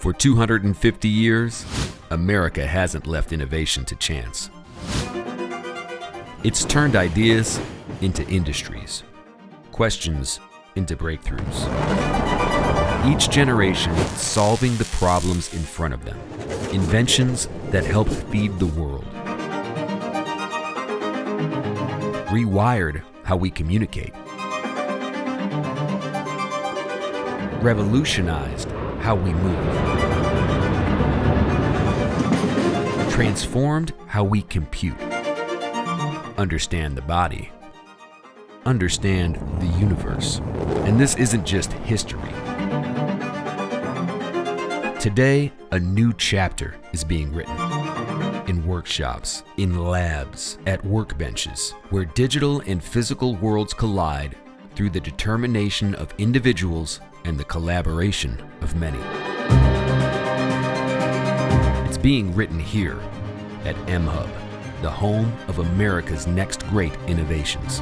For 250 years, America hasn't left innovation to chance. It's turned ideas into industries, questions into breakthroughs. Each generation solving the problems in front of them, inventions that help feed the world. Rewired how we communicate. Revolutionized how we move. Transformed how we compute. Understand the body. Understand the universe. And this isn't just history. Today, a new chapter is being written. In workshops, in labs, at workbenches, where digital and physical worlds collide through the determination of individuals and the collaboration of many. It's being written here at mHUB, the home of America's next great innovations.